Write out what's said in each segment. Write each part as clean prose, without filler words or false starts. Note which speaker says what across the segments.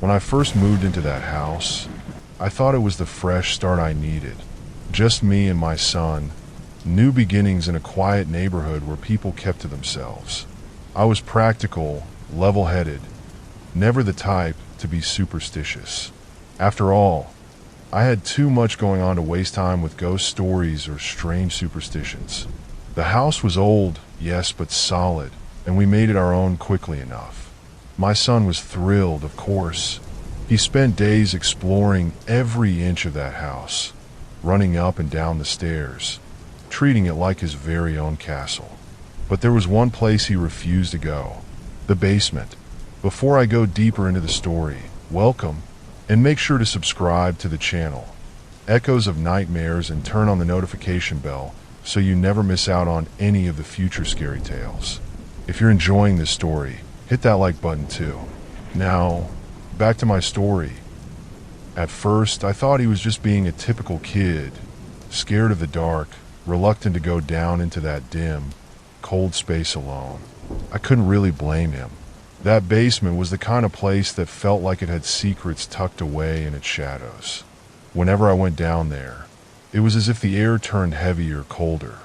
Speaker 1: When I first moved into that house, I thought it was the fresh start I needed. Just me and my son, new beginnings in a quiet neighborhood where people kept to themselves. I was practical, level-headed, never the type to be superstitious. After all, I had too much going on to waste time with ghost stories or strange superstitions. The house was old, yes, but solid, and we made it our own quickly enough. My son was thrilled, of course. He spent days exploring every inch of that house, running up and down the stairs, treating it like his very own castle. But there was one place he refused to go, the basement. Before I go deeper into the story, welcome, and make sure to subscribe to the channel, Echoes of Nightmares, and turn on the notification bell so you never miss out on any of the future scary tales. If you're enjoying this story, hit that like button too. Now, back to my story. At first, I thought he was just being a typical kid, scared of the dark, reluctant to go down into that dim, cold space alone. I couldn't really blame him. That basement was the kind of place that felt like it had secrets tucked away in its shadows. Whenever I went down there, it was as if the air turned heavier, colder.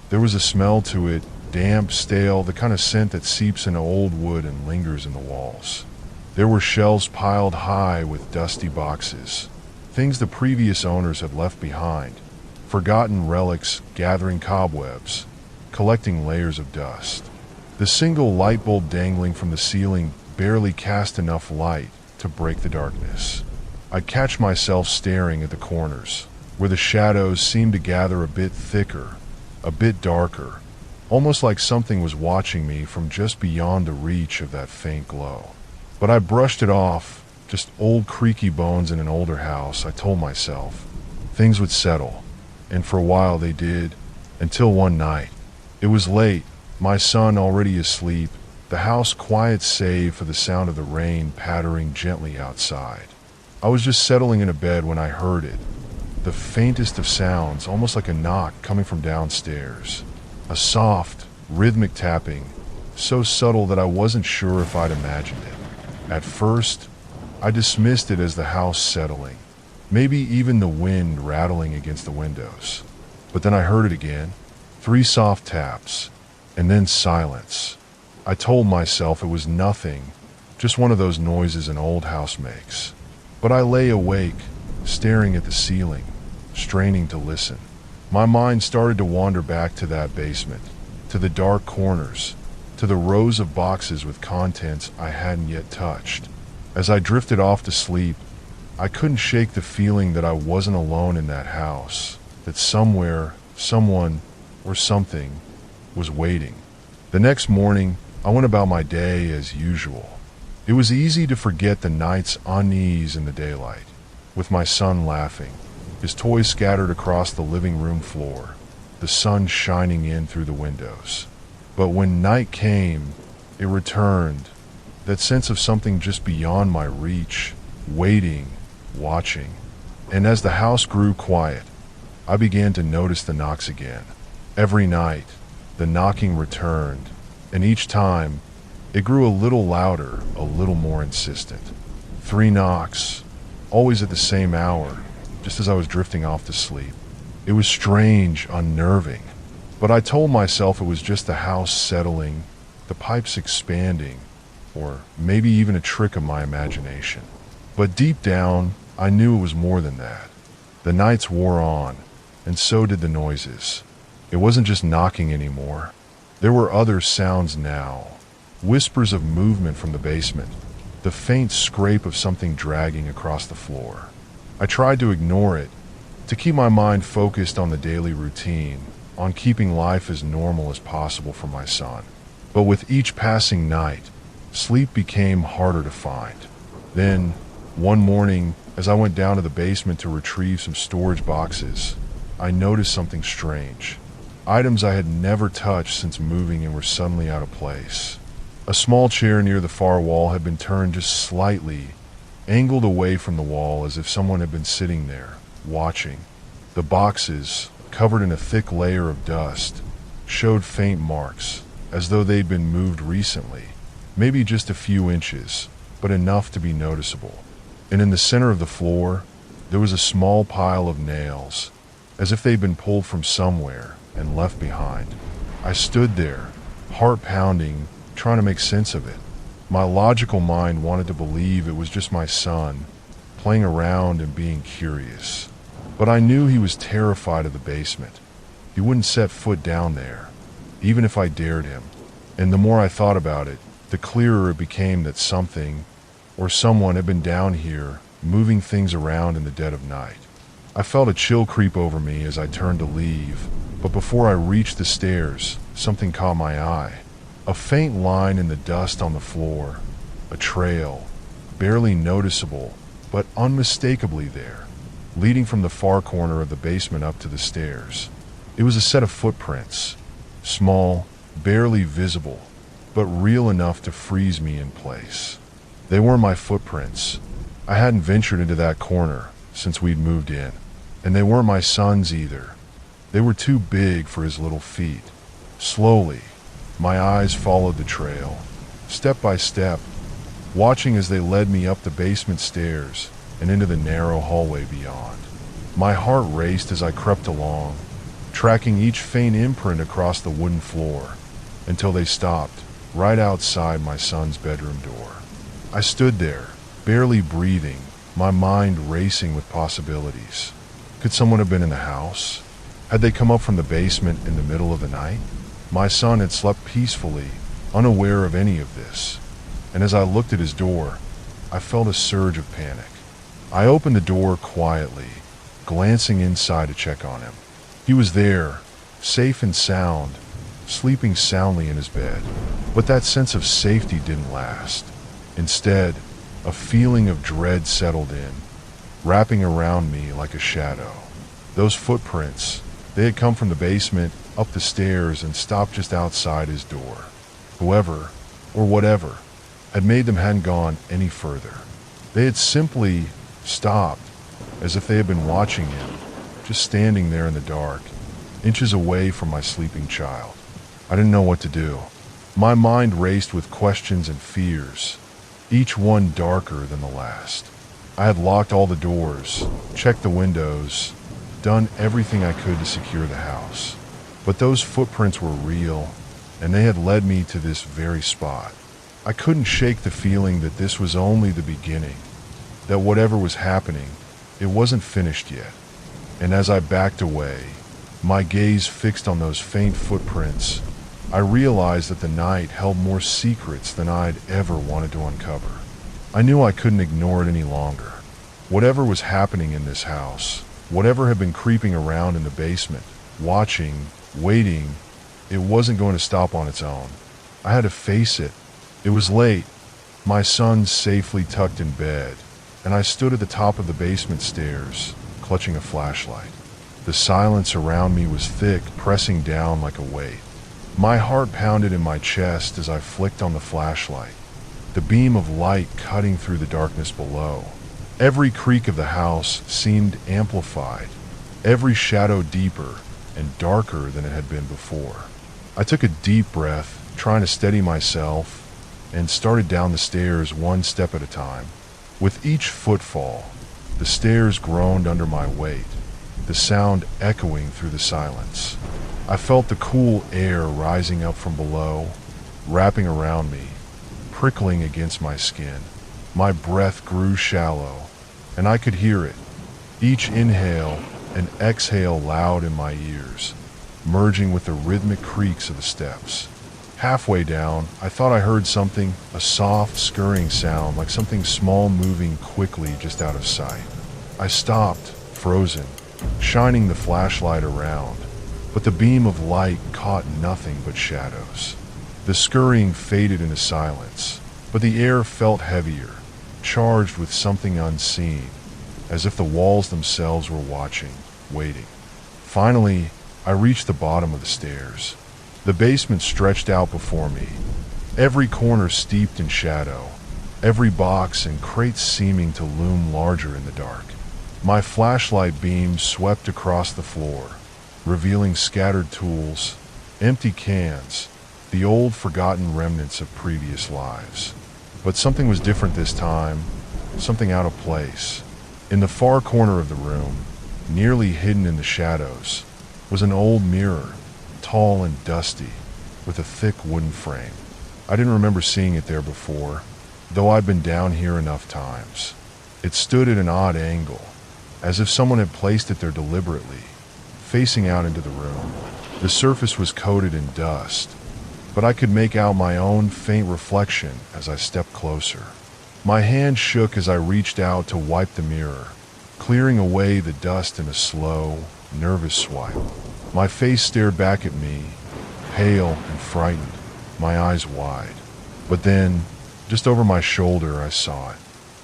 Speaker 1: There was a smell to it, damp, stale, the kind of scent that seeps into old wood and lingers in the walls. There were shelves piled high with dusty boxes, things the previous owners had left behind, forgotten relics gathering cobwebs, collecting layers of dust. The single light bulb dangling from the ceiling barely cast enough light to break the darkness. I'd catch myself staring at the corners, where the shadows seemed to gather a bit thicker, a bit darker, almost like something was watching me from just beyond the reach of that faint glow. But I brushed it off, just old creaky bones in an older house, I told myself. Things would settle, and for a while they did, until one night. It was late, my son already asleep, the house quiet save for the sound of the rain pattering gently outside. I was just settling in a bed when I heard it, the faintest of sounds, almost like a knock coming from downstairs. A soft, rhythmic tapping, so subtle that I wasn't sure if I'd imagined it. At first, I dismissed it as the house settling, maybe even the wind rattling against the windows. But then I heard it again, 3 soft taps, and then silence. I told myself it was nothing, just one of those noises an old house makes. But I lay awake, staring at the ceiling, straining to listen. My mind started to wander back to that basement, to the dark corners, to the rows of boxes with contents I hadn't yet touched. As I drifted off to sleep, I couldn't shake the feeling that I wasn't alone in that house, that somewhere, someone, or something was waiting. The next morning, I went about my day as usual. It was easy to forget the night's unease in the daylight, with my son laughing, his toys scattered across the living room floor, the sun shining in through the windows. But when night came, it returned, that sense of something just beyond my reach, waiting, watching. And as the house grew quiet, I began to notice the knocks again. Every night, the knocking returned, and each time, it grew a little louder, a little more insistent. 3 knocks, always at the same hour, just as I was drifting off to sleep. It was strange, unnerving, but I told myself it was just the house settling, the pipes expanding, or maybe even a trick of my imagination. But deep down, I knew it was more than that. The nights wore on, and so did the noises. It wasn't just knocking anymore. There were other sounds now. Whispers of movement from the basement, the faint scrape of something dragging across the floor. I tried to ignore it, to keep my mind focused on the daily routine, on keeping life as normal as possible for my son. But with each passing night, sleep became harder to find. Then, one morning, as I went down to the basement to retrieve some storage boxes, I noticed something strange. Items I had never touched since moving and were suddenly out of place. A small chair near the far wall had been turned just slightly, angled away from the wall as if someone had been sitting there, watching. The boxes, covered in a thick layer of dust, showed faint marks, as though they'd been moved recently, maybe just a few inches, but enough to be noticeable. And in the center of the floor, there was a small pile of nails, as if they'd been pulled from somewhere and left behind. I stood there, heart pounding, trying to make sense of it. My logical mind wanted to believe it was just my son, playing around and being curious. But I knew he was terrified of the basement. He wouldn't set foot down there, even if I dared him. And the more I thought about it, the clearer it became that something or someone had been down here, moving things around in the dead of night. I felt a chill creep over me as I turned to leave, but before I reached the stairs, something caught my eye. A faint line in the dust on the floor, a trail, barely noticeable, but unmistakably there, leading from the far corner of the basement up to the stairs. It was a set of footprints, small, barely visible, but real enough to freeze me in place. They were my footprints. I hadn't ventured into that corner since we'd moved in, and they weren't my son's either. They were too big for his little feet. Slowly, my eyes followed the trail, step by step, watching as they led me up the basement stairs and into the narrow hallway beyond. My heart raced as I crept along, tracking each faint imprint across the wooden floor, until they stopped right outside my son's bedroom door. I stood there, barely breathing, my mind racing with possibilities. Could someone have been in the house? Had they come up from the basement in the middle of the night? My son had slept peacefully, unaware of any of this, and as I looked at his door, I felt a surge of panic. I opened the door quietly, glancing inside to check on him. He was there, safe and sound, sleeping soundly in his bed. But that sense of safety didn't last. Instead, a feeling of dread settled in, wrapping around me like a shadow. Those footprints, they had come from the basement, up the stairs, and stopped just outside his door. Whoever, or whatever, had made them hadn't gone any further. They had simply stopped, as if they had been watching him, just standing there in the dark, inches away from my sleeping child. I didn't know what to do. My mind raced with questions and fears, each one darker than the last. I had locked all the doors, checked the windows, done everything I could to secure the house. But those footprints were real, and they had led me to this very spot. I couldn't shake the feeling that this was only the beginning, that whatever was happening, it wasn't finished yet. And as I backed away, my gaze fixed on those faint footprints, I realized that the night held more secrets than I'd ever wanted to uncover. I knew I couldn't ignore it any longer. Whatever was happening in this house, whatever had been creeping around in the basement, watching, waiting, it wasn't going to stop on its own. I had to face it. It was late, my son safely tucked in bed, and I stood at the top of the basement stairs, clutching a flashlight. The silence around me was thick, pressing down like a weight. My heart pounded in my chest as I flicked on the flashlight, the beam of light cutting through the darkness below. Every creak of the house seemed amplified, every shadow deeper and darker than it had been before. I took a deep breath, trying to steady myself, and started down the stairs one step at a time. With each footfall, the stairs groaned under my weight, the sound echoing through the silence. I felt the cool air rising up from below, wrapping around me, prickling against my skin. My breath grew shallow, and I could hear it, each inhale and exhale loud in my ears, merging with the rhythmic creaks of the steps. Halfway down, I thought I heard something, a soft, scurrying sound, like something small moving quickly just out of sight. I stopped, frozen, shining the flashlight around, but the beam of light caught nothing but shadows. The scurrying faded into silence, but the air felt heavier, charged with something unseen, as if the walls themselves were watching, waiting. Finally, I reached the bottom of the stairs. The basement stretched out before me, every corner steeped in shadow, every box and crate seeming to loom larger in the dark. My flashlight beam swept across the floor, revealing scattered tools, empty cans, the old forgotten remnants of previous lives. But something was different this time, something out of place. In the far corner of the room, nearly hidden in the shadows, was an old mirror, tall and dusty, with a thick wooden frame. I didn't remember seeing it there before, though I'd been down here enough times. It stood at an odd angle, as if someone had placed it there deliberately, facing out into the room. The surface was coated in dust, but I could make out my own faint reflection as I stepped closer. My hand shook as I reached out to wipe the mirror, clearing away the dust in a slow, nervous swipe. My face stared back at me, pale and frightened, my eyes wide. But then, just over my shoulder, I saw it.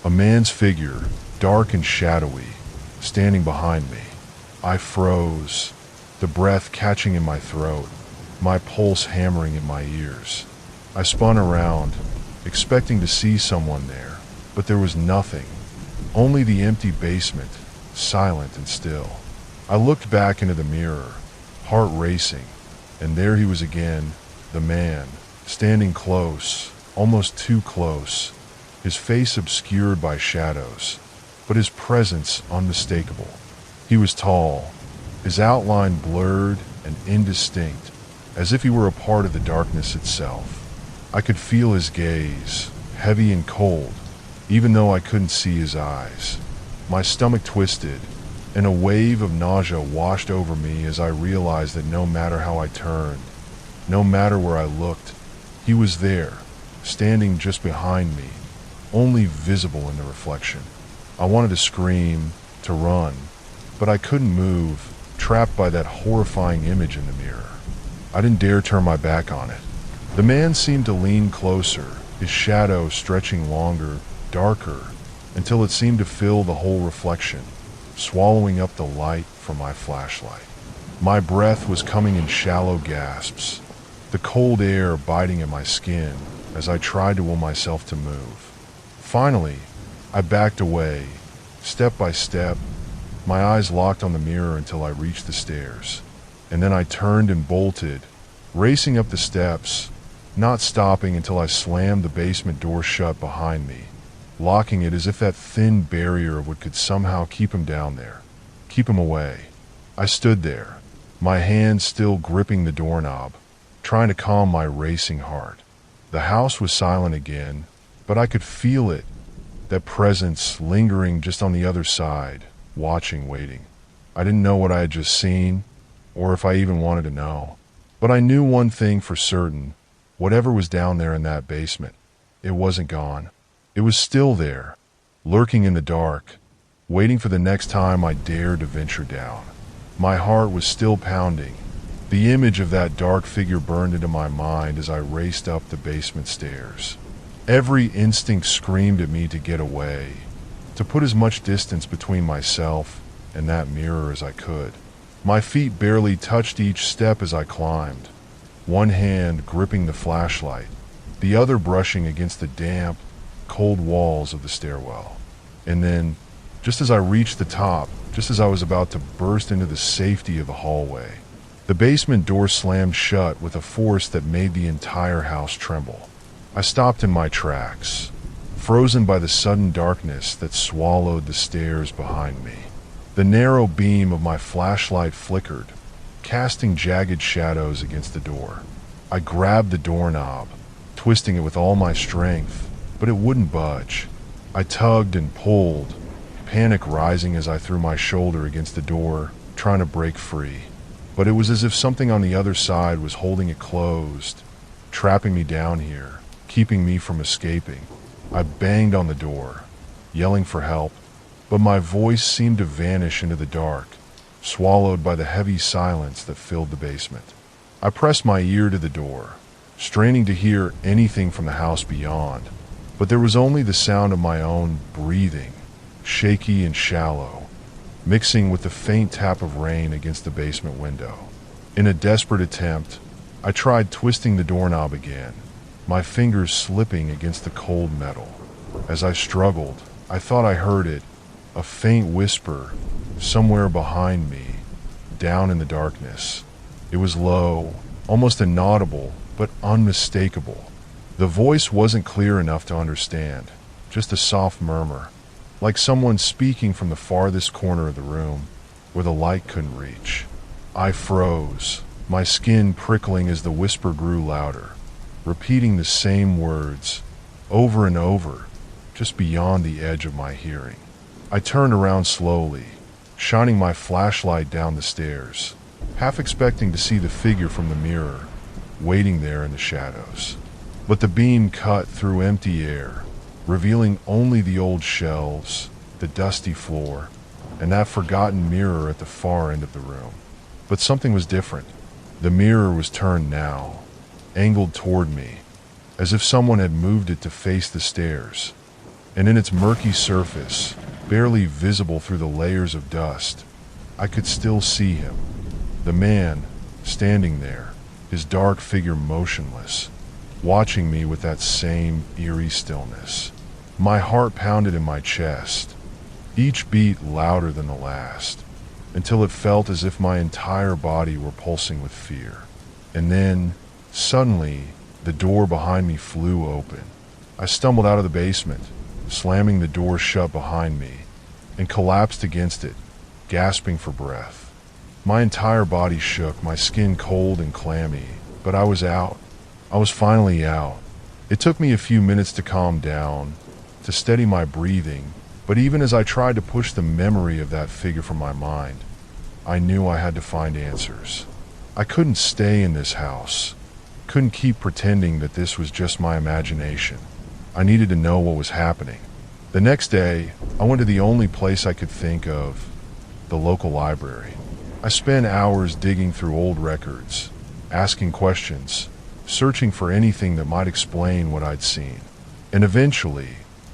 Speaker 1: A man's figure, dark and shadowy, standing behind me. I froze, the breath catching in my throat, my pulse hammering in my ears. I spun around, expecting to see someone there, but there was nothing. Only the empty basement, silent and still. I looked back into the mirror, heart racing, and there he was again, the man, standing close, almost too close, his face obscured by shadows, but his presence unmistakable. He was tall, his outline blurred and indistinct, as if he were a part of the darkness itself. I could feel his gaze, heavy and cold, even though I couldn't see his eyes. My stomach twisted, and a wave of nausea washed over me as I realized that no matter how I turned, no matter where I looked, he was there, standing just behind me, only visible in the reflection. I wanted to scream, to run, but I couldn't move, trapped by that horrifying image in the mirror. I didn't dare turn my back on it. The man seemed to lean closer, his shadow stretching longer, darker, until it seemed to fill the whole reflection, swallowing up the light from my flashlight. My breath was coming in shallow gasps, the cold air biting at my skin as I tried to will myself to move. Finally, I backed away, step by step, my eyes locked on the mirror until I reached the stairs. And then I turned and bolted, racing up the steps, not stopping until I slammed the basement door shut behind me, locking it as if that thin barrier could somehow keep him down there, keep him away. I stood there, my hand still gripping the doorknob, trying to calm my racing heart. The house was silent again, but I could feel it, that presence lingering just on the other side, watching, waiting. I didn't know what I had just seen, or if I even wanted to know. But I knew one thing for certain. Whatever was down there in that basement, it wasn't gone. It was still there, lurking in the dark, waiting for the next time I dared to venture down. My heart was still pounding. The image of that dark figure burned into my mind as I raced up the basement stairs. Every instinct screamed at me to get away, to put as much distance between myself and that mirror as I could. My feet barely touched each step as I climbed, one hand gripping the flashlight, the other brushing against the damp, cold walls of the stairwell. And then, just as I reached the top, just as I was about to burst into the safety of the hallway, the basement door slammed shut with a force that made the entire house tremble. I stopped in my tracks, frozen by the sudden darkness that swallowed the stairs behind me. The narrow beam of my flashlight flickered, casting jagged shadows against the door. I grabbed the doorknob, twisting it with all my strength, but it wouldn't budge. I tugged and pulled, panic rising as I threw my shoulder against the door, trying to break free. But it was as if something on the other side was holding it closed, trapping me down here, keeping me from escaping. I banged on the door, yelling for help, but my voice seemed to vanish into the dark, swallowed by the heavy silence that filled the basement. I pressed my ear to the door, straining to hear anything from the house beyond, but there was only the sound of my own breathing, shaky and shallow, mixing with the faint tap of rain against the basement window. In a desperate attempt, I tried twisting the doorknob again, my fingers slipping against the cold metal. As I struggled, I thought I heard it, a faint whisper, somewhere behind me, down in the darkness. It was low, almost inaudible, but unmistakable. The voice wasn't clear enough to understand, just a soft murmur, like someone speaking from the farthest corner of the room, where the light couldn't reach. I froze, my skin prickling as the whisper grew louder, repeating the same words, over and over, just beyond the edge of my hearing. I turned around slowly, shining my flashlight down the stairs, half expecting to see the figure from the mirror, waiting there in the shadows. But the beam cut through empty air, revealing only the old shelves, the dusty floor, and that forgotten mirror at the far end of the room. But something was different. The mirror was turned now, angled toward me, as if someone had moved it to face the stairs. And in its murky surface, barely visible through the layers of dust, I could still see him. The man, standing there, his dark figure motionless, watching me with that same eerie stillness. My heart pounded in my chest, each beat louder than the last, until it felt as if my entire body were pulsing with fear. And then, suddenly, the door behind me flew open. I stumbled out of the basement, slamming the door shut behind me, and collapsed against it, gasping for breath. My entire body shook, my skin cold and clammy, but I was out. I was finally out. It took me a few minutes to calm down, to steady my breathing, but even as I tried to push the memory of that figure from my mind, I knew I had to find answers. I couldn't stay in this house, couldn't keep pretending that this was just my imagination. I needed to know what was happening. The next day, I went to the only place I could think of, the local library. I spent hours digging through old records, asking questions, searching for anything that might explain what I'd seen. And eventually,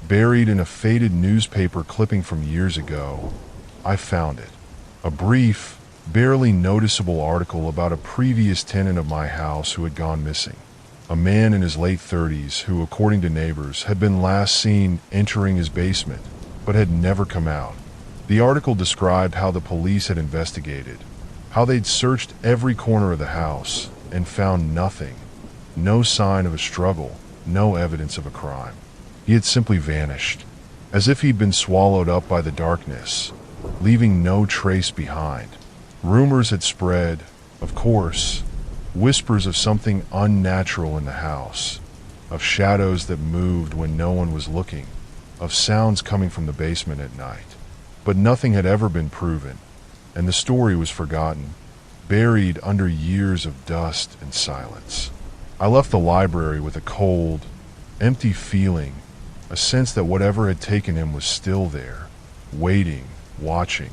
Speaker 1: buried in a faded newspaper clipping from years ago, I found it. A brief, barely noticeable article about a previous tenant of my house who had gone missing. A man in his late 30s who, according to neighbors, had been last seen entering his basement, but had never come out. The article described how the police had investigated, how they'd searched every corner of the house and found nothing. No sign of a struggle, no evidence of a crime. He had simply vanished, as if he'd been swallowed up by the darkness, leaving no trace behind. Rumors had spread, of course, whispers of something unnatural in the house, of shadows that moved when no one was looking, of sounds coming from the basement at night. But nothing had ever been proven, and the story was forgotten, buried under years of dust and silence. I left the library with a cold, empty feeling, a sense that whatever had taken him was still there, waiting, watching.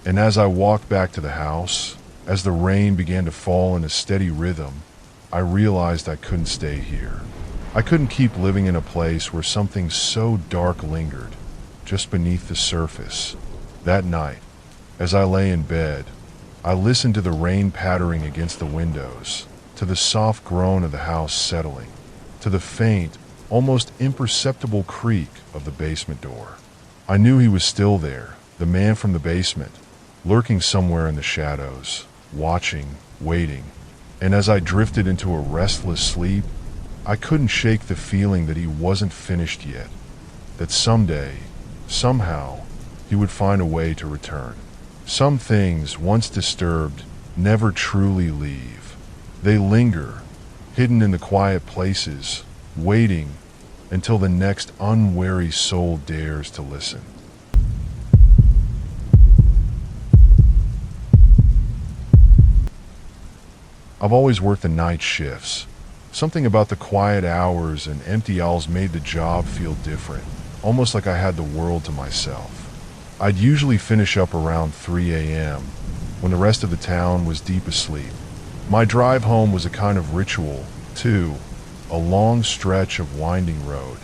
Speaker 1: And as I walked back to the house, as the rain began to fall in a steady rhythm, I realized I couldn't stay here. I couldn't keep living in a place where something so dark lingered, just beneath the surface. That night, as I lay in bed, I listened to the rain pattering against the windows, to the soft groan of the house settling, to the faint, almost imperceptible creak of the basement door. I knew he was still there, the man from the basement, lurking somewhere in the shadows, watching, waiting. And as I drifted into a restless sleep, I couldn't shake the feeling that he wasn't finished yet, that someday, somehow, he would find a way to return. Some things, once disturbed, never truly leave. They linger, hidden in the quiet places, waiting until the next unwary soul dares to listen. I've always worked the night shifts. Something about the quiet hours and empty owls made the job feel different, almost like I had the world to myself. I'd usually finish up around 3 a.m., when the rest of the town was deep asleep. My drive home was a kind of ritual, too, a long stretch of winding road,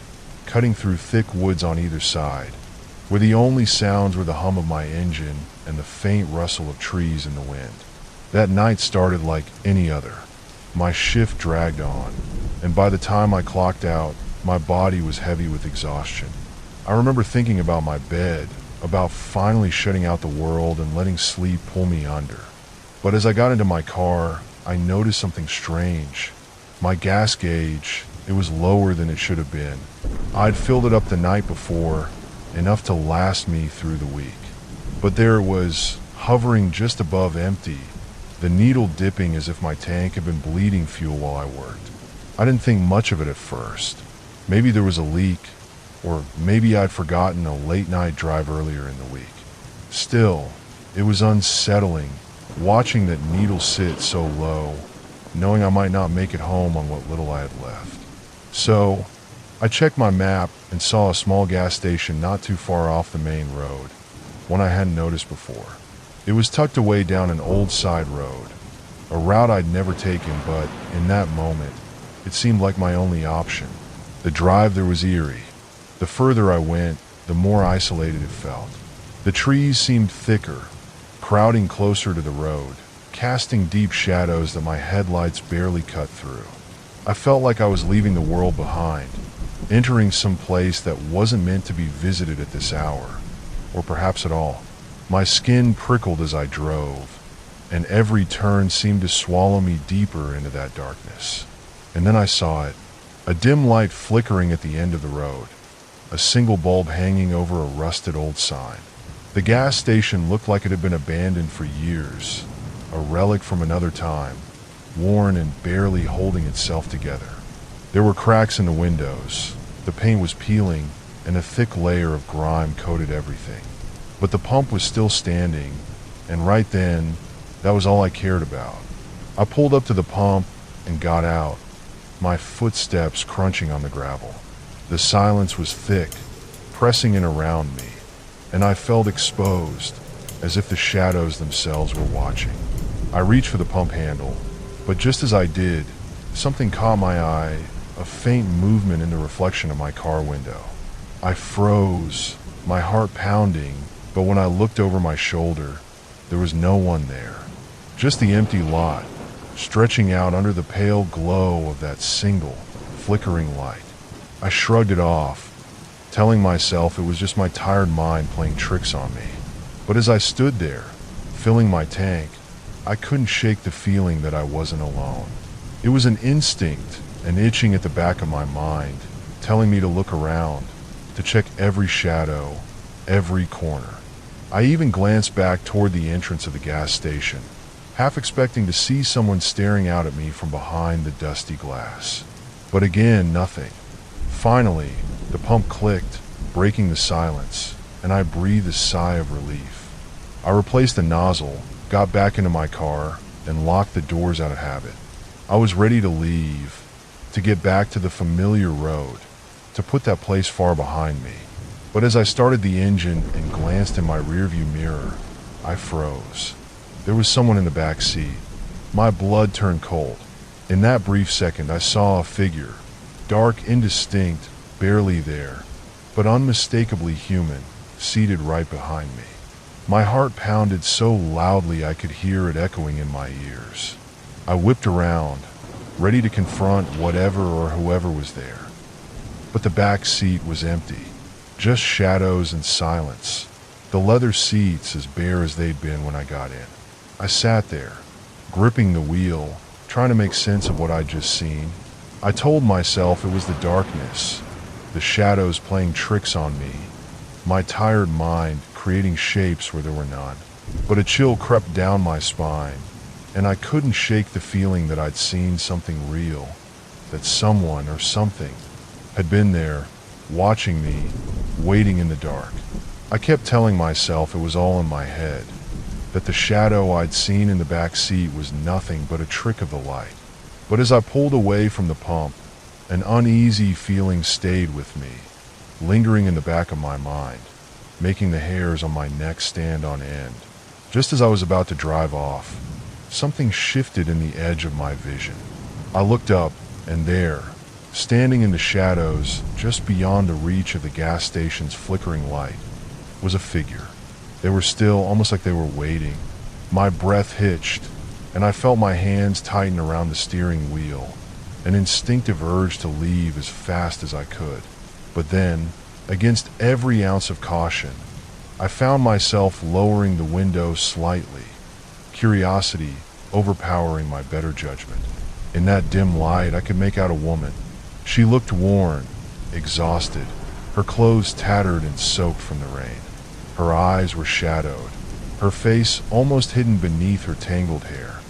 Speaker 1: cutting through thick woods on either side, where the only sounds were the hum of my engine and the faint rustle of trees in the wind. That night started like any other. My shift dragged on, and by the time I clocked out, my body was heavy with exhaustion. I remember thinking about my bed, about finally shutting out the world and letting sleep pull me under. But as I got into my car, I noticed something strange. My gas gauge, It was lower than it should have been. I'd filled it up the night before, enough to last me through the week. But there it was, hovering just above empty, the needle dipping as if my tank had been bleeding fuel while I worked. I didn't think much of it at first. Maybe there was a leak, or maybe I'd forgotten a late night drive earlier in the week. Still, it was unsettling, watching that needle sit so low, knowing I might not make it home on what little I had left. So, I checked my map and saw a small gas station not too far off the main road, one I hadn't noticed before. It was tucked away down an old side road, a route I'd never taken, but in that moment, it seemed like my only option. The drive there was eerie. The further I went, the more isolated it felt. The trees seemed thicker, crowding closer to the road, casting deep shadows that my headlights barely cut through. I felt like I was leaving the world behind, entering some place that wasn't meant to be visited at this hour, or perhaps at all. My skin prickled as I drove, and every turn seemed to swallow me deeper into that darkness. And then I saw it, a dim light flickering at the end of the road, a single bulb hanging over a rusted old sign. The gas station looked like it had been abandoned for years, a relic from another time, worn and barely holding itself together. There were cracks in the windows, the paint was peeling, and a thick layer of grime coated everything. But the pump was still standing, and right then, that was all I cared about. I pulled up to the pump and got out, my footsteps crunching on the gravel. The silence was thick, pressing in around me, and I felt exposed, as if the shadows themselves were watching. I reached for the pump handle, but just as I did, something caught my eye, a faint movement in the reflection of my car window. I froze, my heart pounding, but when I looked over my shoulder, there was no one there. Just the empty lot, stretching out under the pale glow of that single, flickering light. I shrugged it off, telling myself it was just my tired mind playing tricks on me. But as I stood there, filling my tank, I couldn't shake the feeling that I wasn't alone. It was an instinct, an itching at the back of my mind, telling me to look around, to check every shadow, every corner. I even glanced back toward the entrance of the gas station, half expecting to see someone staring out at me from behind the dusty glass. But again, nothing. Finally, the pump clicked, breaking the silence, and I breathed a sigh of relief. I replaced the nozzle, got back into my car, and locked the doors out of habit. I was ready to leave, to get back to the familiar road, to put that place far behind me. But as I started the engine and glanced in my rearview mirror, I froze. There was someone in the back seat. My blood turned cold. In that brief second, I saw a figure, dark, indistinct, barely there, but unmistakably human, seated right behind me. My heart pounded so loudly I could hear it echoing in my ears. I whipped around, ready to confront whatever or whoever was there. But the back seat was empty. Just shadows and silence, the leather seats as bare as they'd been when I got in. I sat there, gripping the wheel, trying to make sense of what I'd just seen. I told myself it was the darkness, the shadows playing tricks on me, my tired mind creating shapes where there were none. But a chill crept down my spine, and I couldn't shake the feeling that I'd seen something real, that someone or something had been there, watching me, waiting in the dark. I kept telling myself it was all in my head, that the shadow I'd seen in the back seat was nothing but a trick of the light. But as I pulled away from the pump, an uneasy feeling stayed with me, lingering in the back of my mind, making the hairs on my neck stand on end. Just as I was about to drive off, something shifted in the edge of my vision. I looked up, and there, standing in the shadows, just beyond the reach of the gas station's flickering light, was a figure. They were still, almost like they were waiting. My breath hitched, and I felt my hands tighten around the steering wheel, an instinctive urge to leave as fast as I could. But then, against every ounce of caution, I found myself lowering the window slightly, curiosity overpowering my better judgment. In that dim light, I could make out a woman. She looked worn, exhausted, her clothes tattered and soaked from the rain. Her eyes were shadowed, her face almost hidden beneath her tangled hair.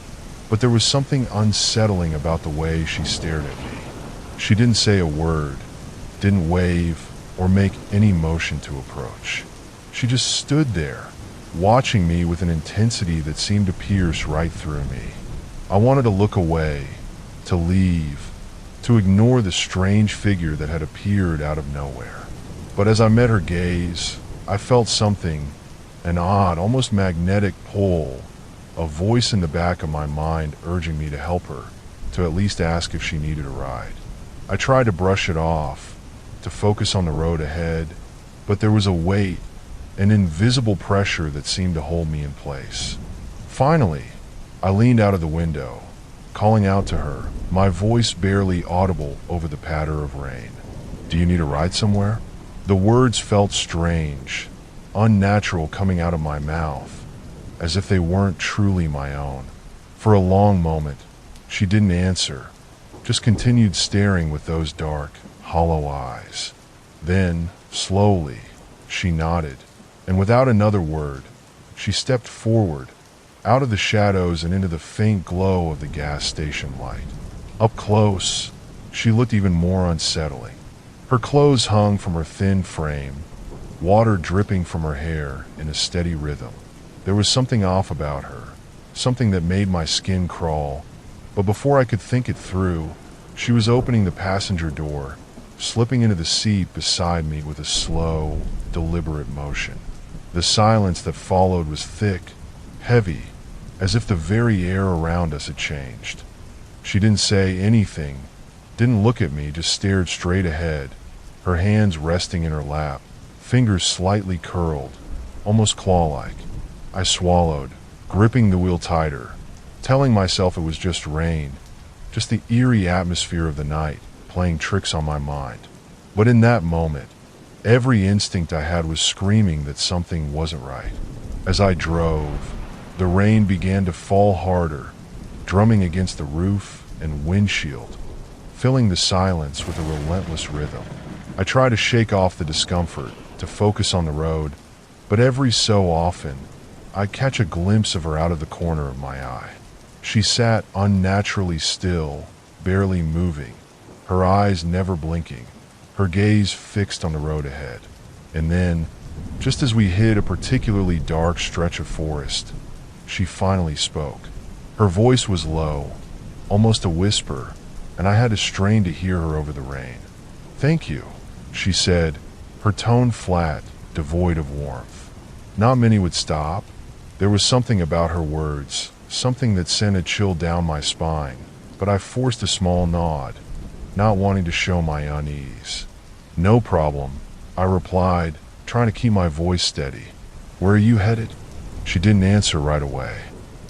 Speaker 1: But there was something unsettling about the way she stared at me. She didn't say a word, didn't wave, or make any motion to approach. She just stood there, watching me with an intensity that seemed to pierce right through me. I wanted to look away, to leave, to ignore the strange figure that had appeared out of nowhere. But as I met her gaze, I felt something, an odd, almost magnetic pull, a voice in the back of my mind urging me to help her, to at least ask if she needed a ride. I tried to brush it off, to focus on the road ahead, but there was a weight, an invisible pressure that seemed to hold me in place. Finally, I leaned out of the window, calling out to her, my voice barely audible over the patter of rain. "Do you need a ride somewhere?" The words felt strange, unnatural coming out of my mouth, as if they weren't truly my own. For a long moment, she didn't answer, just continued staring with those dark, hollow eyes. Then, slowly, she nodded, and without another word, she stepped forward, out of the shadows and into the faint glow of the gas station light. Up close, she looked even more unsettling. Her clothes hung from her thin frame, water dripping from her hair in a steady rhythm. There was something off about her, something that made my skin crawl, but before I could think it through, she was opening the passenger door, slipping into the seat beside me with a slow, deliberate motion. The silence that followed was thick, heavy, as if the very air around us had changed. She didn't say anything, didn't look at me, just stared straight ahead, her hands resting in her lap, fingers slightly curled, almost claw-like. I swallowed, gripping the wheel tighter, telling myself it was just rain, just the eerie atmosphere of the night playing tricks on my mind. But in that moment, every instinct I had was screaming that something wasn't right. As I drove, the rain began to fall harder, drumming against the roof and windshield, filling the silence with a relentless rhythm. I tried to shake off the discomfort, to focus on the road, but every so often, I'd catch a glimpse of her out of the corner of my eye. She sat unnaturally still, barely moving, her eyes never blinking, her gaze fixed on the road ahead. And then, just as we hit a particularly dark stretch of forest, she finally spoke. Her voice was low, almost a whisper, and I had to strain to hear her over the rain. "Thank you," she said, her tone flat, devoid of warmth. Not many would stop. There was something about her words, something that sent a chill down my spine, but I forced a small nod, not wanting to show my unease. "No problem," I replied, trying to keep my voice steady. "Where are you headed?" She didn't answer right away.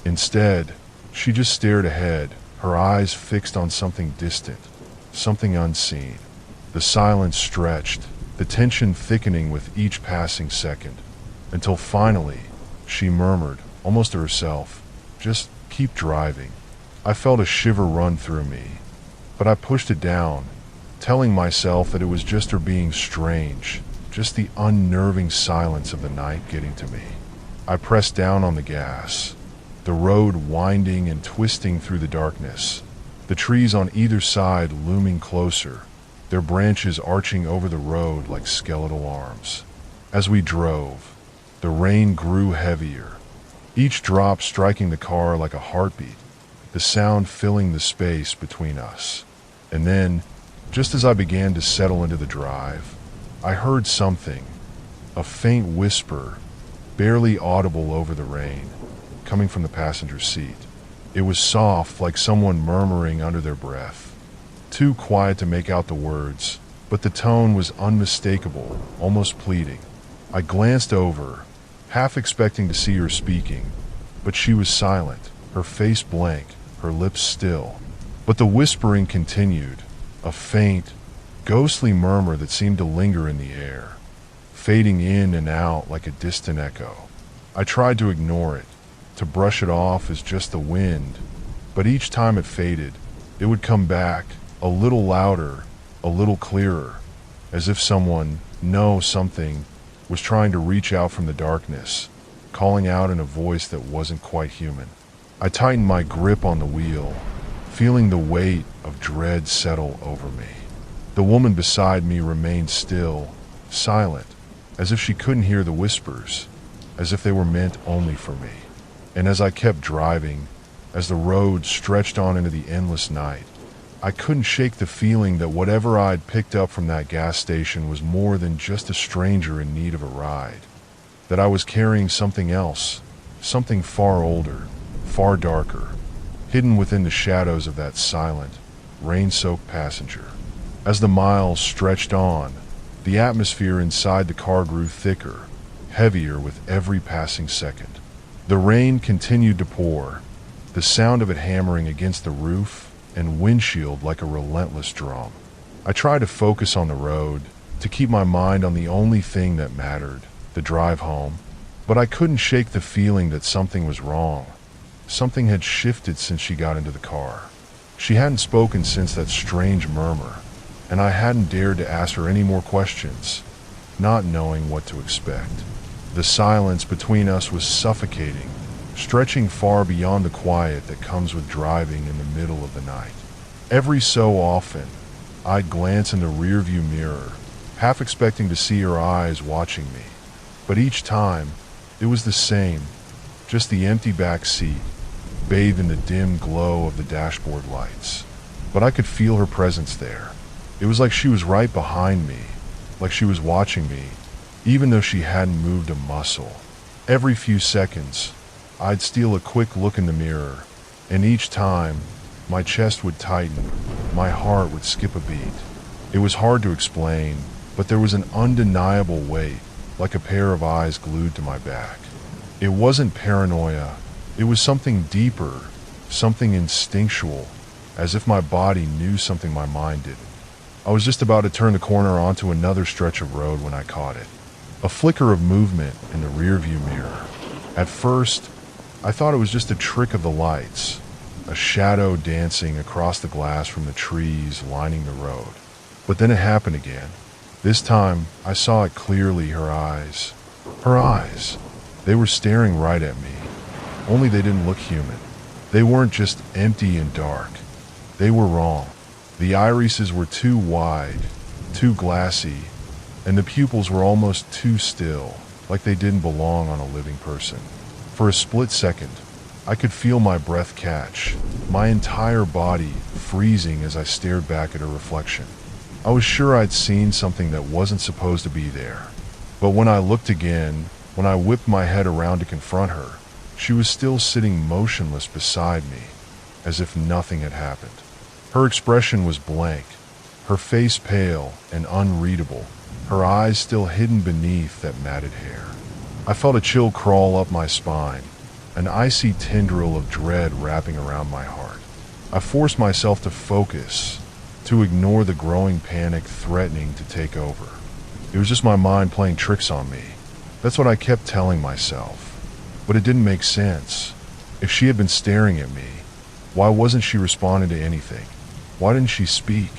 Speaker 1: Instead, she just stared ahead, her eyes fixed on something distant, something unseen. The silence stretched, the tension thickening with each passing second, until finally, she murmured, almost to herself, "Just keep driving." I felt a shiver run through me, but I pushed it down, telling myself that it was just her being strange, just the unnerving silence of the night getting to me. I pressed down on the gas, the road winding and twisting through the darkness, the trees on either side looming closer, their branches arching over the road like skeletal arms. As we drove, the rain grew heavier, each drop striking the car like a heartbeat, the sound filling the space between us. And then, just as I began to settle into the drive, I heard something, a faint whisper, barely audible over the rain, coming from the passenger seat. It was soft, like someone murmuring under their breath, too quiet to make out the words, but the tone was unmistakable, almost pleading. I glanced over, half expecting to see her speaking, but she was silent, her face blank, her lips still. But the whispering continued, a faint, ghostly murmur that seemed to linger in the air, fading in and out like a distant echo. I tried to ignore it, to brush it off as just the wind, but each time it faded, it would come back, a little louder, a a little clearer, as if someone, no, something, was trying to reach out from the darkness, calling out in a voice that wasn't quite human. I tightened my grip on the wheel, feeling the weight of dread settle over me. The woman beside me remained still, silent, as if she couldn't hear the whispers, as if they were meant only for me. And as I kept driving, as the road stretched on into the endless night, I couldn't shake the feeling that whatever I'd picked up from that gas station was more than just a stranger in need of a ride. That I was carrying something else, something far older, far darker, hidden within the shadows of that silent, rain-soaked passenger. As the miles stretched on, the atmosphere inside the car grew thicker, heavier with every passing second. The rain continued to pour, the sound of it hammering against the roof and windshield like a relentless drum. I tried to focus on the road, to keep my mind on the only thing that mattered, the drive home, but I couldn't shake the feeling that something was wrong. Something had shifted since she got into the car. She hadn't spoken since that strange murmur, and I hadn't dared to ask her any more questions, not knowing what to expect. The silence between us was suffocating, stretching far beyond the quiet that comes with driving in the middle of the night. Every so often, I'd glance in the rearview mirror, half expecting to see her eyes watching me. But each time, it was the same, just the empty back seat, bathed in the dim glow of the dashboard lights. But I could feel her presence there. It was like she was right behind me, like she was watching me, even though she hadn't moved a muscle. Every few seconds, I'd steal a quick look in the mirror, and each time, my chest would tighten, my heart would skip a beat. It was hard to explain, but there was an undeniable weight, like a pair of eyes glued to my back. It wasn't paranoia, it was something deeper, something instinctual, as if my body knew something my mind didn't. I was just about to turn the corner onto another stretch of road when I caught it. A flicker of movement in the rearview mirror. At first, I thought it was just a trick of the lights, a shadow dancing across the glass from the trees lining the road. But then it happened again. This time, I saw it clearly, her eyes. Her eyes. They were staring right at me. Only they didn't look human. They weren't just empty and dark. They were wrong. The irises were too wide, too glassy, and the pupils were almost too still, like they didn't belong on a living person. For a split second, I could feel my breath catch, my entire body freezing as I stared back at her reflection. I was sure I'd seen something that wasn't supposed to be there. But when I looked again, when I whipped my head around to confront her, she was still sitting motionless beside me, as if nothing had happened. Her expression was blank, her face pale and unreadable, her eyes still hidden beneath that matted hair. I felt a chill crawl up my spine, an icy tendril of dread wrapping around my heart. I forced myself to focus, to ignore the growing panic threatening to take over. It was just my mind playing tricks on me. That's what I kept telling myself. But it didn't make sense. If she had been staring at me, why wasn't she responding to anything? Why didn't she speak?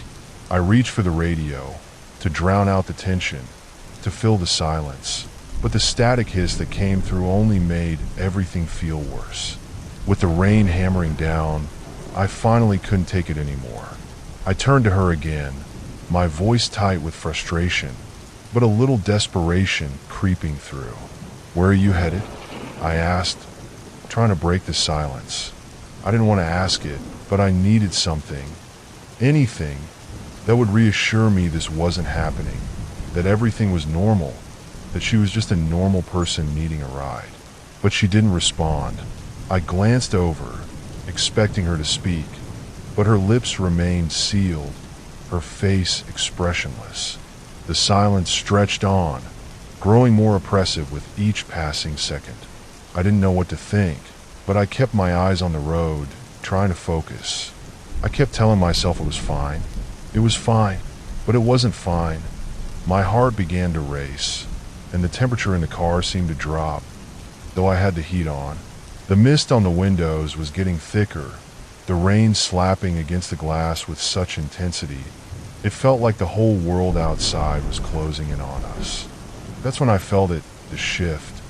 Speaker 1: I reached for the radio, to drown out the tension, to fill the silence. But the static hiss that came through only made everything feel worse. With the rain hammering down, I finally couldn't take it anymore. I turned to her again, my voice tight with frustration, but a little desperation creeping through. "Where are you headed?" I asked, trying to break the silence. I didn't want to ask it, but I needed something, anything, that would reassure me this wasn't happening, that everything was normal, that she was just a normal person needing a ride. But she didn't respond. I glanced over, expecting her to speak, but her lips remained sealed, her face expressionless. The silence stretched on, growing more oppressive with each passing second. I didn't know what to think, but I kept my eyes on the road, trying to focus. I kept telling myself it was fine. It was fine, but it wasn't fine. My heart began to race, and the temperature in the car seemed to drop, though I had the heat on. The mist on the windows was getting thicker, the rain slapping against the glass with such intensity It felt like the whole world outside was closing in on us. That's when I felt it, the shift.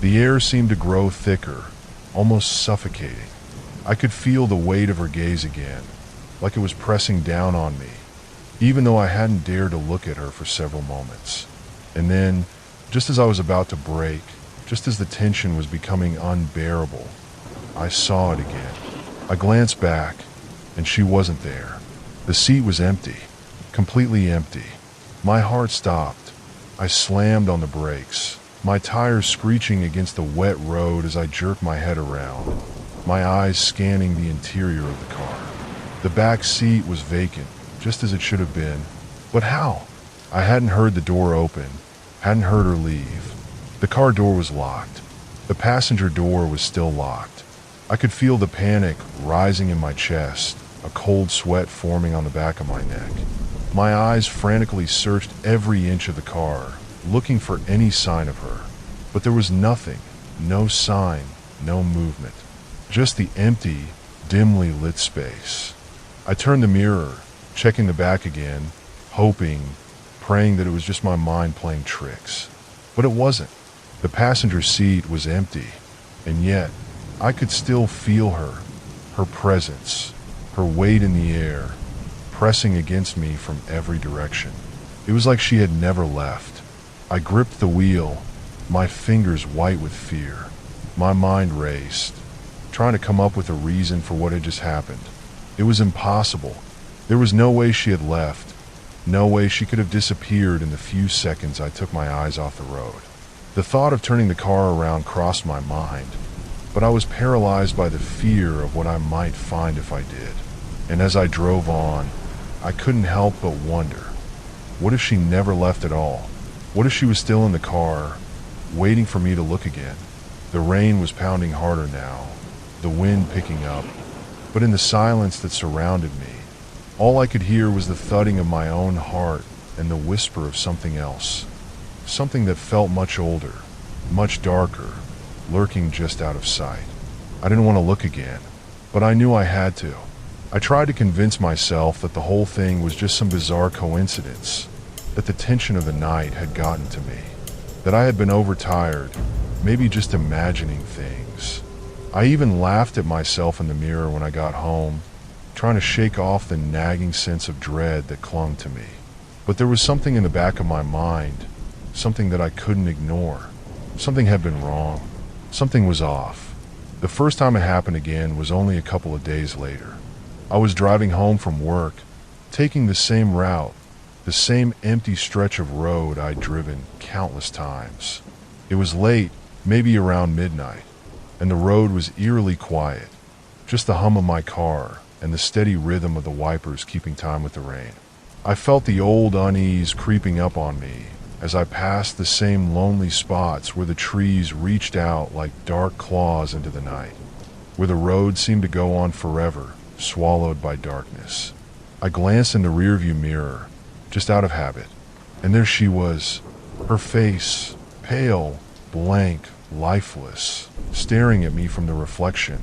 Speaker 1: The air seemed to grow thicker, almost suffocating. I could feel the weight of her gaze again, like it was pressing down on me, even though I hadn't dared to look at her for several moments. And then, just as I was about to break, just as the tension was becoming unbearable, I saw it again. I glanced back, and she wasn't there. The seat was empty, completely empty. My heart stopped. I slammed on the brakes, my tires screeching against the wet road as I jerked my head around, my eyes scanning the interior of the car. The back seat was vacant, just as it should have been. But how? I hadn't heard the door open, hadn't heard her leave. The car door was locked. The passenger door was still locked. I could feel the panic rising in my chest, a cold sweat forming on the back of my neck. My eyes frantically searched every inch of the car, looking for any sign of her. But there was nothing, no sign, no movement. Just the empty, dimly lit space. I turned the mirror, checking the back again, hoping, praying that it was just my mind playing tricks. But it wasn't. The passenger seat was empty, and yet I could still feel her, her presence, her weight in the air, pressing against me from every direction. It was like she had never left. I gripped the wheel, my fingers white with fear. My mind raced, trying to come up with a reason for what had just happened. It was impossible. There was no way she had left, no way she could have disappeared in the few seconds I took my eyes off the road. The thought of turning the car around crossed my mind, but I was paralyzed by the fear of what I might find if I did. And as I drove on, I couldn't help but wonder, what if she never left at all? What if she was still in the car, waiting for me to look again? The rain was pounding harder now, the wind picking up, but in the silence that surrounded me, all I could hear was the thudding of my own heart and the whisper of something else. Something that felt much older, much darker, lurking just out of sight. I didn't want to look again, but I knew I had to. I tried to convince myself that the whole thing was just some bizarre coincidence, that the tension of the night had gotten to me, that I had been overtired, maybe just imagining things. I even laughed at myself in the mirror when I got home, trying to shake off the nagging sense of dread that clung to me. But there was something in the back of my mind, something that I couldn't ignore. Something had been wrong. Something was off. The first time it happened again was only a couple of days later. I was driving home from work, taking the same route, the same empty stretch of road I'd driven countless times. It was late, maybe around midnight, and the road was eerily quiet, just the hum of my car and the steady rhythm of the wipers keeping time with the rain. I felt the old unease creeping up on me as I passed the same lonely spots where the trees reached out like dark claws into the night, where the road seemed to go on forever, swallowed by darkness. I glanced in the rearview mirror, just out of habit, and there she was, her face, pale, blank, lifeless, staring at me from the reflection,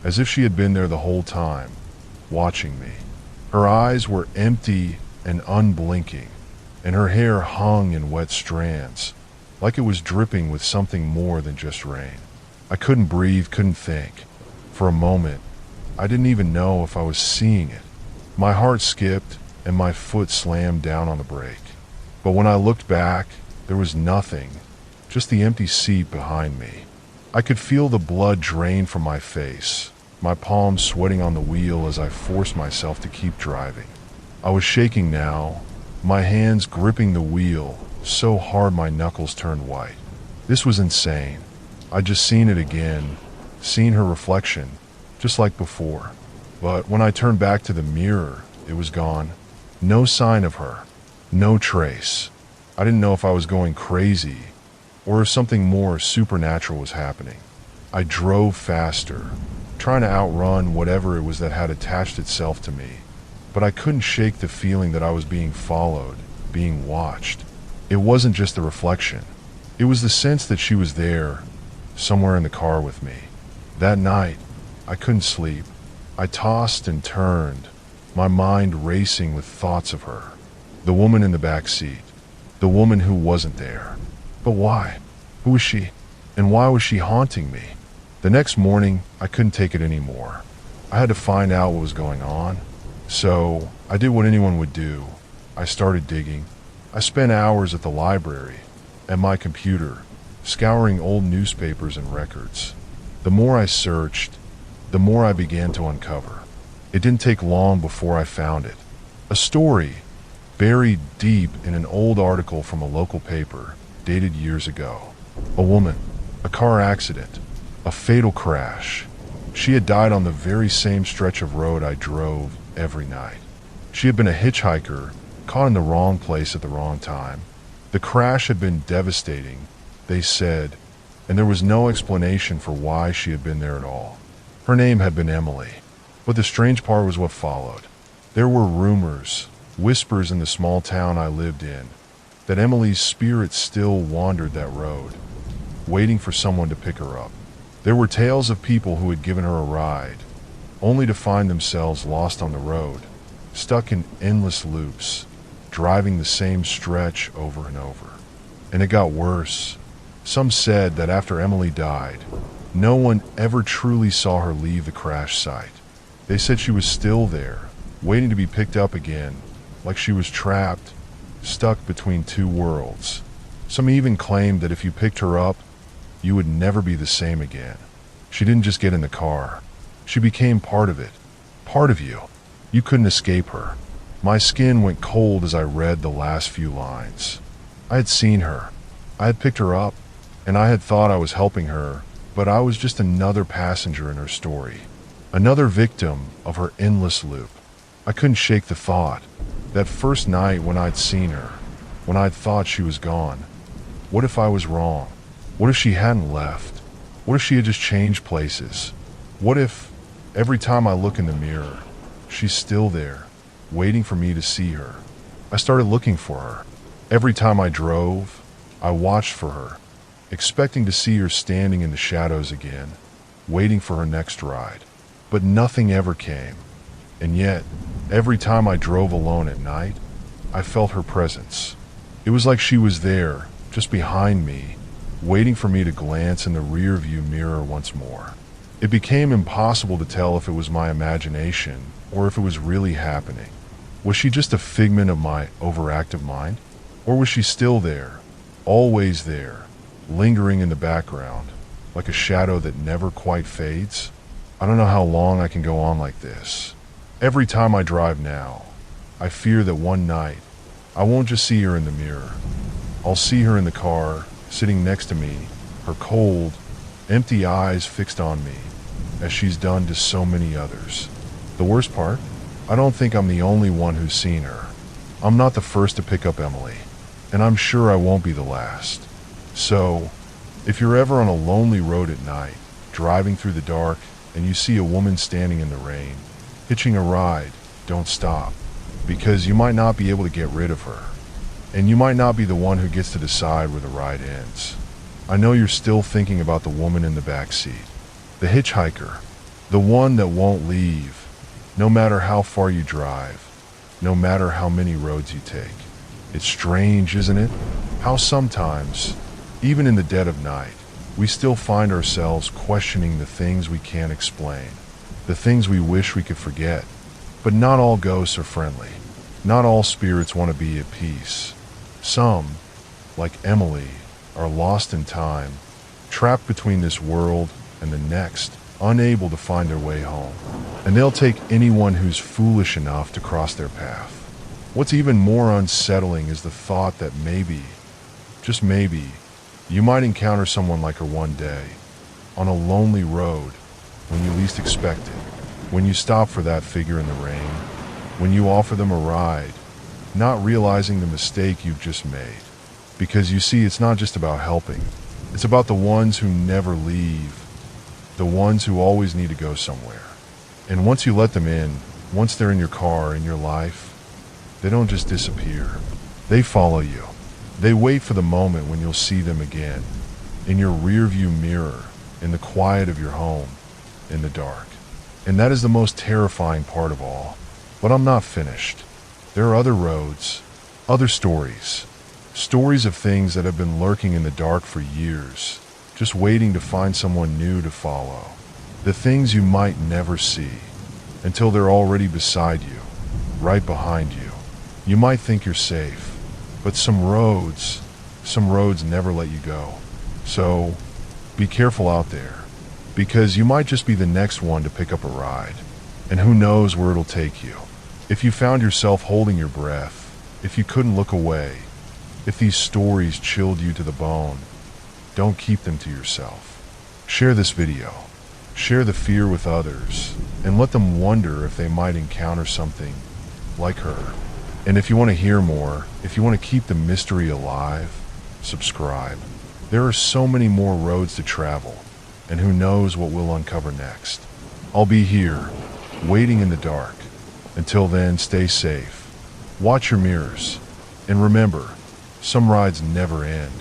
Speaker 1: as if she had been there the whole time, watching me. Her eyes were empty and unblinking, and her hair hung in wet strands, like it was dripping with something more than just rain. I couldn't breathe, couldn't think. For a moment, I didn't even know if I was seeing it. My heart skipped, and my foot slammed down on the brake. But when I looked back, there was nothing, just the empty seat behind me. I could feel the blood drain from my face, my palms sweating on the wheel as I forced myself to keep driving. I was shaking now, my hands gripping the wheel so hard my knuckles turned white. This was insane. I'd just seen it again, seen her reflection, just like before. But when I turned back to the mirror, it was gone. No sign of her, no trace. I didn't know if I was going crazy or if something more supernatural was happening. I drove faster, trying to outrun whatever it was that had attached itself to me. But I couldn't shake the feeling that I was being followed, being watched. It wasn't just the reflection. It was the sense that she was there, somewhere in the car with me. That night, I couldn't sleep. I tossed and turned, my mind racing with thoughts of her. The woman in the back seat. The woman who wasn't there. But why? Who was she? And why was she haunting me? The next morning, I couldn't take it anymore. I had to find out what was going on. So, I did what anyone would do. I started digging. I spent hours at the library, at my computer, scouring old newspapers and records. The more I searched, the more I began to uncover. It didn't take long before I found it. A story buried deep in an old article from a local paper, dated years ago. A woman, a car accident, a fatal crash. She had died on the very same stretch of road I drove every night. She had been a hitchhiker, caught in the wrong place at the wrong time. The crash had been devastating, they said, and there was no explanation for why she had been there at all. Her name had been Emily, but the strange part was what followed. There were rumors, whispers in the small town I lived in, that Emily's spirit still wandered that road, waiting for someone to pick her up. There were tales of people who had given her a ride, only to find themselves lost on the road, stuck in endless loops, driving the same stretch over and over. And it got worse. Some said that after Emily died, no one ever truly saw her leave the crash site. They said she was still there, waiting to be picked up again, like she was trapped, stuck between two worlds. Some even claimed that if you picked her up, you would never be the same again. She didn't just get in the car. She became part of it, part of you. You couldn't escape her. My skin went cold as I read the last few lines. I had seen her. I had picked her up, and I had thought I was helping her, but I was just another passenger in her story, another victim of her endless loop. I couldn't shake the thought, that first night when I'd seen her, when I'd thought she was gone. What if I was wrong? What if she hadn't left? What if she had just changed places? What if, every time I look in the mirror, she's still there, waiting for me to see her? I started looking for her. Every time I drove, I watched for her, expecting to see her standing in the shadows again, waiting for her next ride. But nothing ever came. And yet, every time I drove alone at night, I felt her presence. It was like she was there, just behind me, waiting for me to glance in the rear-view mirror once more. It became impossible to tell if it was my imagination or if it was really happening. Was she just a figment of my overactive mind? Or was she still there, always there, lingering in the background, like a shadow that never quite fades? I don't know how long I can go on like this. Every time I drive now, I fear that one night, I won't just see her in the mirror. I'll see her in the car, sitting next to me, her cold, empty eyes fixed on me, as she's done to so many others. The worst part? I don't think I'm the only one who's seen her. I'm not the first to pick up Emily, and I'm sure I won't be the last. So, if you're ever on a lonely road at night, driving through the dark, and you see a woman standing in the rain, hitching a ride, don't stop, because you might not be able to get rid of her, and you might not be the one who gets to decide where the ride ends. I know you're still thinking about the woman in the back seat, the hitchhiker, the one that won't leave, no matter how far you drive, no matter how many roads you take. It's strange, isn't it? How sometimes, even in the dead of night, we still find ourselves questioning the things we can't explain, the things we wish we could forget. But not all ghosts are friendly. Not all spirits want to be at peace. Some, like Emily, are lost in time, trapped between this world and the next, unable to find their way home. And they'll take anyone who's foolish enough to cross their path. What's even more unsettling is the thought that maybe, just maybe, you might encounter someone like her one day, on a lonely road, when you least expect it, when you stop for that figure in the rain, when you offer them a ride, not realizing the mistake you've just made. Because you see, it's not just about helping, it's about the ones who never leave, the ones who always need to go somewhere. And once you let them in, once they're in your car, in your life, they don't just disappear. They follow you. They wait for the moment when you'll see them again, in your rearview mirror, in the quiet of your home, in the dark. And that is the most terrifying part of all. But I'm not finished. There are other roads, Other stories. Stories of things that have been lurking in the dark for years, just waiting to find someone new to follow. The things you might never see until they're already beside you, right behind you. You might think you're safe, but some roads never let you go. So be careful out there, because you might just be the next one to pick up a ride, and who knows where it'll take you. If you found yourself holding your breath, if you couldn't look away, if these stories chilled you to the bone, don't keep them to yourself. Share this video. Share the fear with others, and let them wonder if they might encounter something like her. And if you want to hear more, if you want to keep the mystery alive, subscribe. There are so many more roads to travel, and who knows what we'll uncover next. I'll be here, waiting in the dark. Until then, stay safe. Watch your mirrors, and remember, some rides never end.